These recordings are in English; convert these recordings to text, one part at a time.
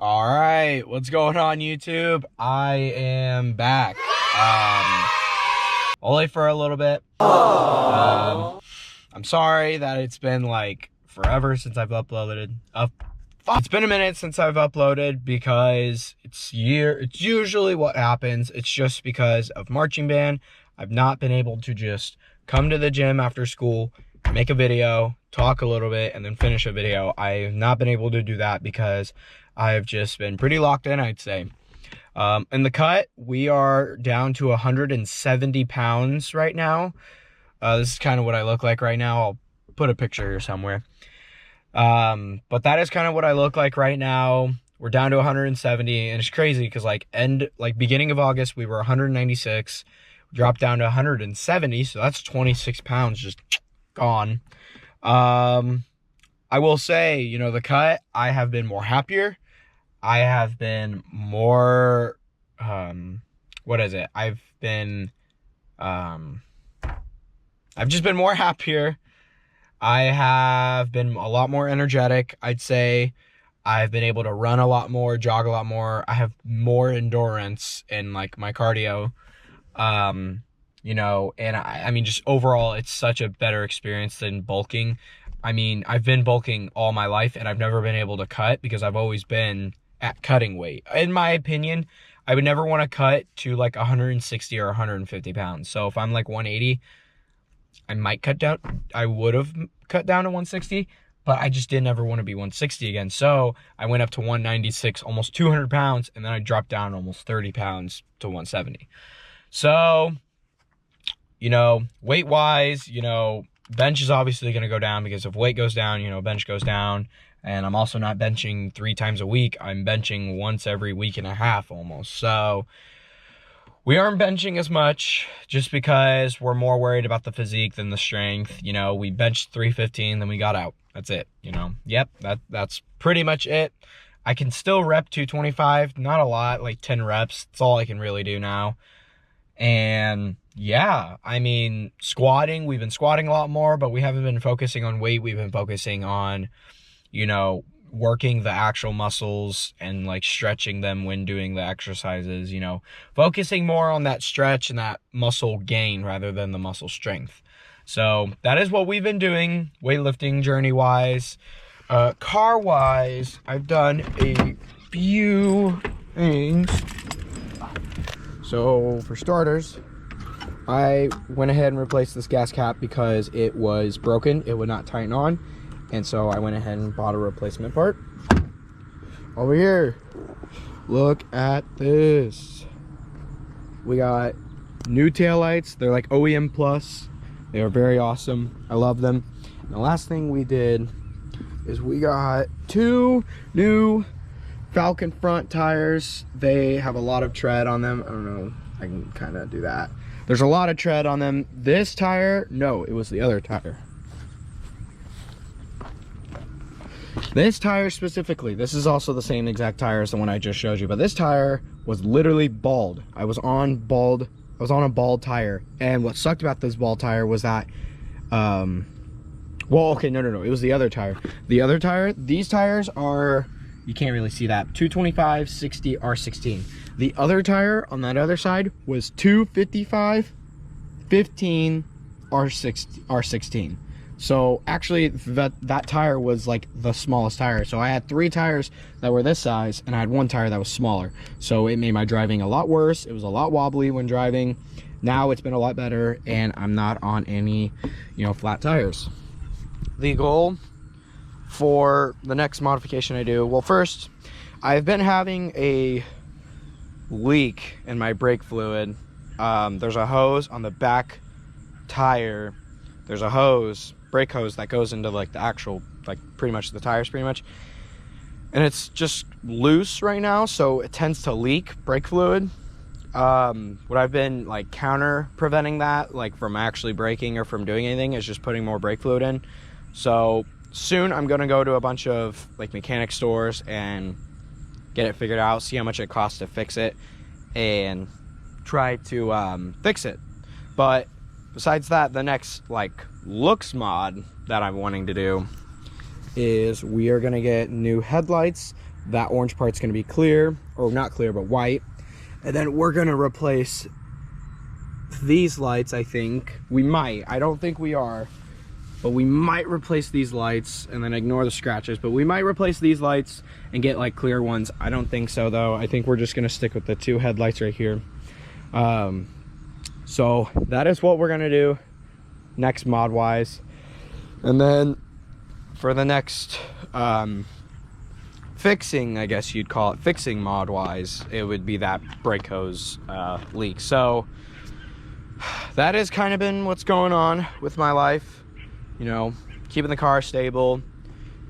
All right, what's going on, YouTube? I am back. Only for a little bit. I'm sorry that it's been like forever since I've uploaded. It's been a minute since I've uploaded because it's usually what happens. It's just because of marching band. I've not been able to just come to the gym after school, make a video, talk a little bit, and then finish a video. I have not been able to do that because I've just been pretty locked in, I'd say. In the cut, we are down to 170 pounds right now. This is kind of what I look like right now. I'll put a picture here somewhere. But that is kind of what I look like right now. We're down to 170, and it's crazy because beginning of August, we were 196, dropped down to 170, so that's 26 pounds just gone. I will say, the cut, I have been more happier. I have been more, I've just been more happier. I have been a lot more energetic, I'd say. I've been able to run a lot more, jog a lot more. I have more endurance in my cardio. And I mean, just overall, it's such a better experience than bulking. I mean, I've been bulking all my life and I've never been able to cut because I've always been at cutting weight. In my opinion, I would never want to cut to 160 or 150 pounds. So if I'm 180, I might cut down. I would have cut down to 160, but I just didn't ever want to be 160 again. So I went up to 196, almost 200 pounds, and then I dropped down almost 30 pounds to 170. So, weight-wise, bench is obviously going to go down because if weight goes down, bench goes down. And I'm also not benching 3 times a week. I'm benching once every week and a half almost. So we aren't benching as much just because we're more worried about the physique than the strength. We benched 315, then we got out. That's it, Yep, that's pretty much it. I can still rep 225, not a lot, 10 reps. That's all I can really do now. And yeah, I mean, squatting, we've been squatting a lot more, but we haven't been focusing on weight. We've been focusing on, working the actual muscles and stretching them when doing the exercises, focusing more on that stretch and that muscle gain rather than the muscle strength. So that is what we've been doing weightlifting journey wise. Car wise, I've done a few things. So for starters, I went ahead and replaced this gas cap because it was broken. It would not tighten on. And so I went ahead and bought a replacement part. Over here, look at this. We got new taillights. They're OEM Plus. They are very awesome. I love them. And the last thing we did is we got 2 new Falcon front tires. They have a lot of tread on them. I don't know. I can kind of do that. There's a lot of tread on them. This tire, no, it was the other tire. This tire specifically, this is also the same exact tire as the one I just showed you, but this tire was literally bald. I was on a bald tire, and what sucked about this bald tire was that, no, it was the other tire. The other tire, these tires are, you can't really see that, 225, 60, R16. The other tire on that other side was 255, 15, R16. So actually that tire was the smallest tire. So I had 3 tires that were this size and I had 1 tire that was smaller. So it made my driving a lot worse. It was a lot wobbly when driving. Now it's been a lot better and I'm not on any, flat tires. The goal for the next modification I do, well, first, I've been having a leak in my brake fluid. There's a hose on the back tire. There's a hose, brake hose, that goes into the actual, pretty much the tires pretty much. And it's just loose right now, so it tends to leak brake fluid. What I've been counter preventing that, from actually braking or from doing anything, is just putting more brake fluid in. So soon I'm gonna go to a bunch of mechanic stores and get it figured out, see how much it costs to fix it, and try to fix it. But besides that, the next looks mod that I'm wanting to do is we are gonna get new headlights That orange part's gonna be clear, or not clear, but white. And then we're gonna replace these lights, I think. We might, I don't think we are, but we might replace these lights and then ignore the scratches. But we might replace these lights and get like clear ones. I don't think so though. I think we're just gonna stick with the 2 headlights right here. So that is what we're gonna do next mod wise. And then for the next fixing, I guess you'd call it, fixing mod wise, it would be that brake hose leak. So that has kind of been what's going on with my life, you know, keeping the car stable,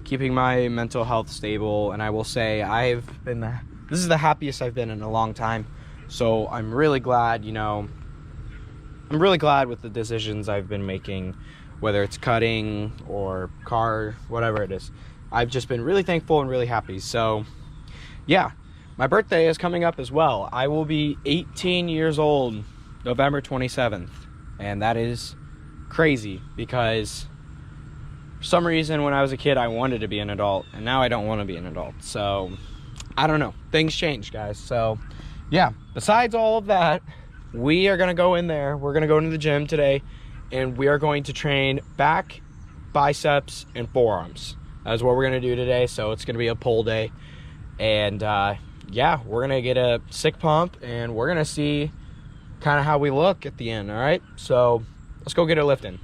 keeping my mental health stable. And I will say this is the happiest I've been in a long time. So I'm really glad, you know, I'm really glad with the decisions I've been making, whether it's cutting or car, whatever it is. I've just been really thankful and really happy. So yeah, my birthday is coming up as well. I will be 18 years old November 27th, and that is crazy because for some reason when I was a kid I wanted to be an adult, and now I don't want to be an adult. So I don't know, things change, guys. So yeah, besides all of that, we are gonna go in there, we're gonna go into the gym today, and we are going to train back, biceps, and forearms. That's what we're gonna do today. So it's gonna be a pull day, and yeah, we're gonna get a sick pump and we're gonna see kind of how we look at the end. All right, so let's go get a lift in.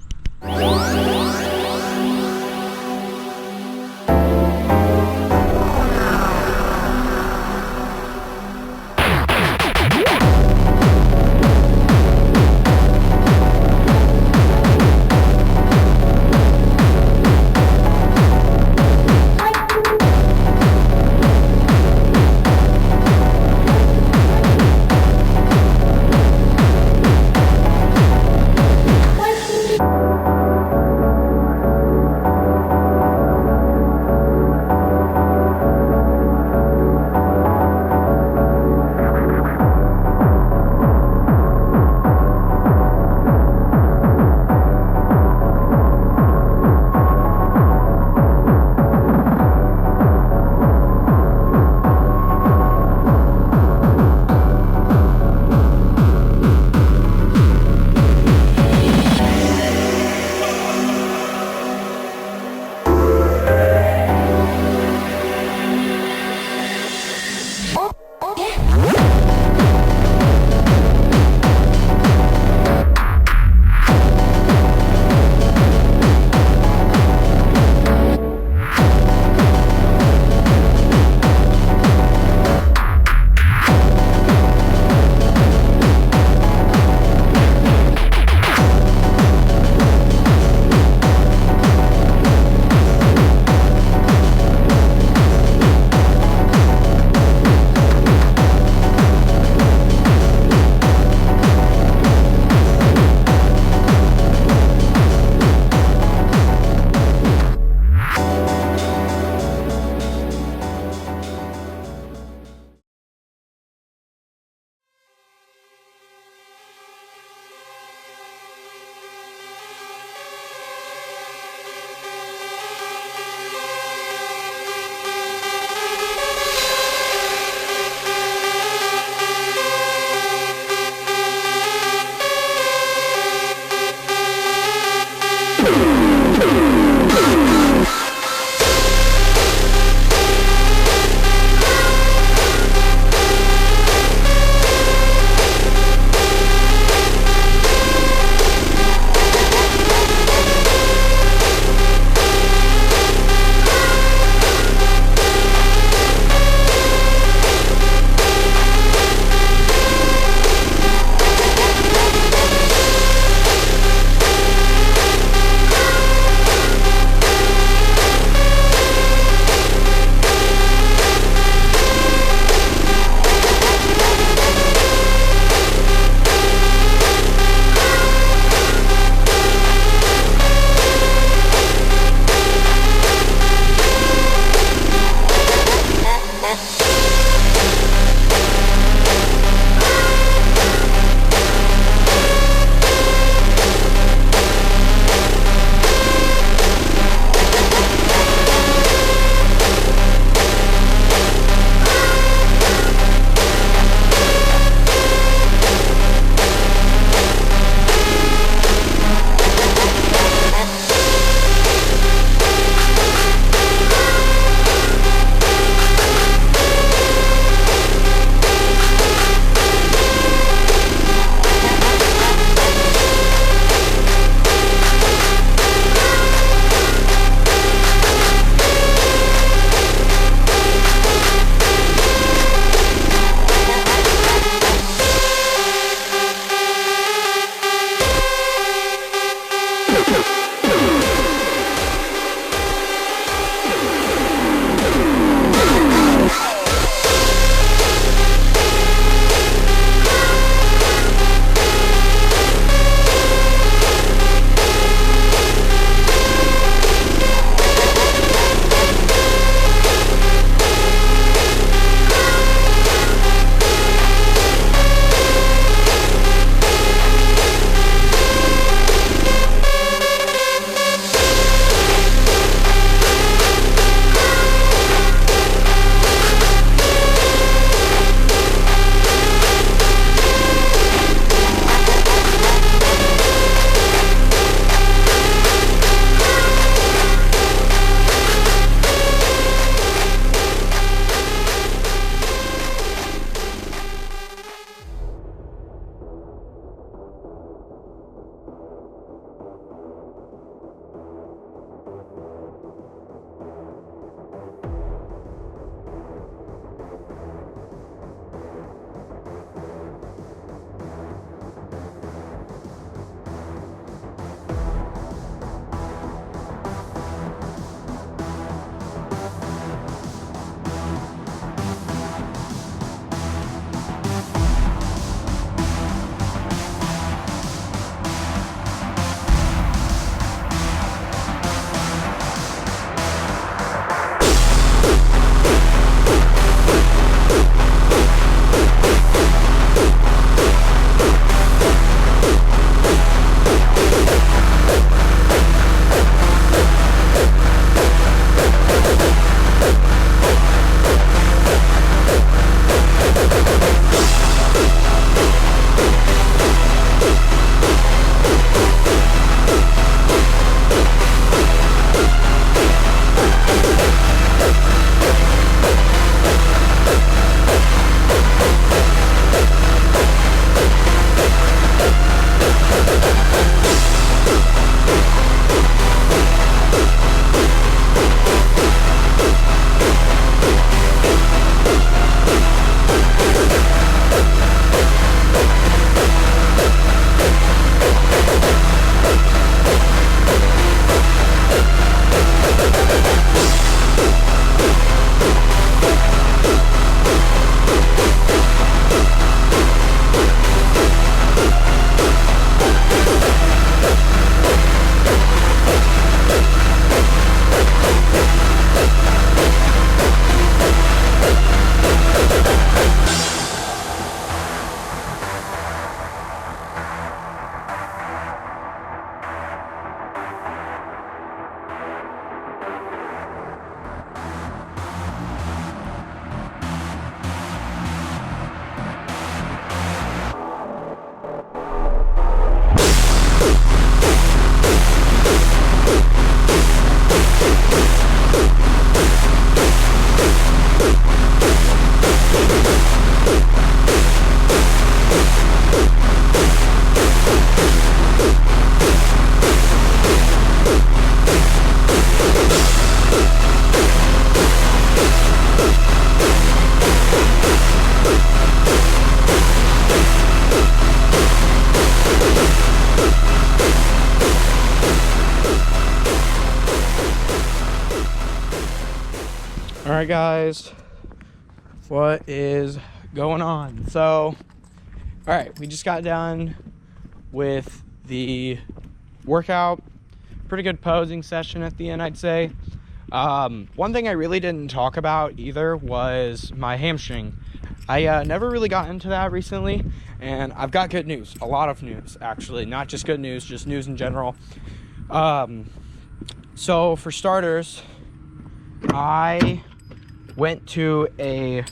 right, guys, what is going on? So, all right, we just got done with the workout. Pretty good posing session at the end, I'd say. One thing I really didn't talk about either was my hamstring. I never really got into that recently, and I've got good news. A lot of news, actually. Not just good news, just news in general. So for starters, I went to a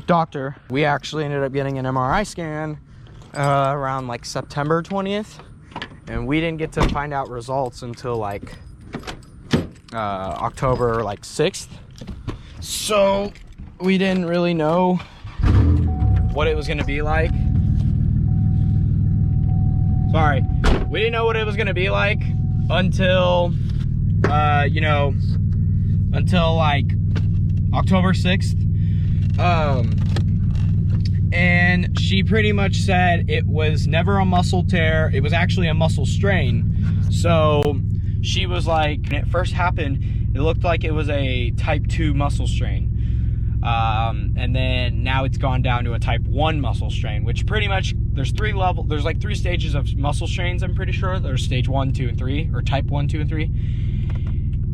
doctor. We actually ended up getting an MRI scan around like September 20th, and we didn't get to find out results until like October like 6th. So we didn't really know what it was going to be like. Sorry, we didn't know what it was going to be like until until like October 6th. And she pretty much said it was never a muscle tear. It was actually a muscle strain. So she was like, when it first happened, it looked like it was a type 2 muscle strain. And then now it's gone down to a type 1 muscle strain, which pretty much, there's like 3 stages of muscle strains, I'm pretty sure. There's stage 1, 2, and 3, or type 1, 2, and 3.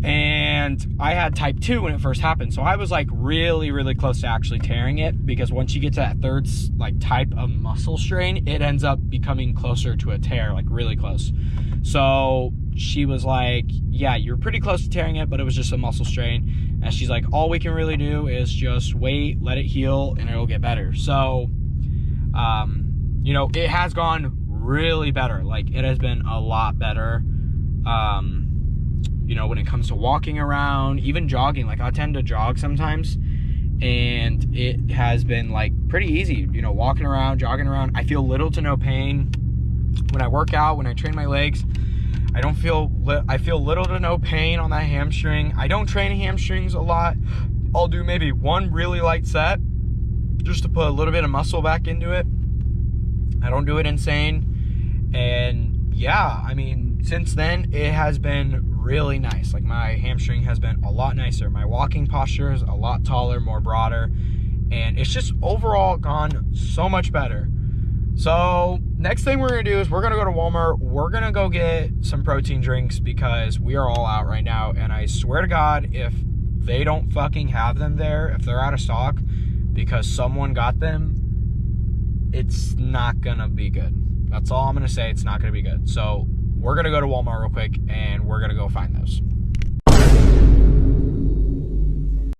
And I had type 2 when it first happened. So I was like really, really close to actually tearing it, because once you get to that third like type of muscle strain, it ends up becoming closer to a tear, like really close. So she was like, yeah, you're pretty close to tearing it, but it was just a muscle strain. And she's like, all we can really do is just wait, let it heal, and it'll get better. So, it has gone really better. Like, it has been a lot better. When it comes to walking around, even jogging, like I tend to jog sometimes, and it has been like pretty easy, walking around, jogging around. I feel little to no pain when I work out, when I train my legs. I feel little to no pain on that hamstring. I don't train hamstrings a lot. I'll do maybe one really light set just to put a little bit of muscle back into it. I don't do it insane. And yeah, I mean, since then it has been really nice. Like, my hamstring has been a lot nicer. My walking posture is a lot taller, more broader, and it's just overall gone so much better. So next thing we're gonna do is we're gonna go to Walmart. We're gonna go get some protein drinks, because we are all out right now, and I swear to God, if they don't fucking have them there, if they're out of stock because someone got them, it's not gonna be good. That's all I'm gonna say. It's not gonna be good. So we're gonna go to Walmart real quick, and we're gonna go find those.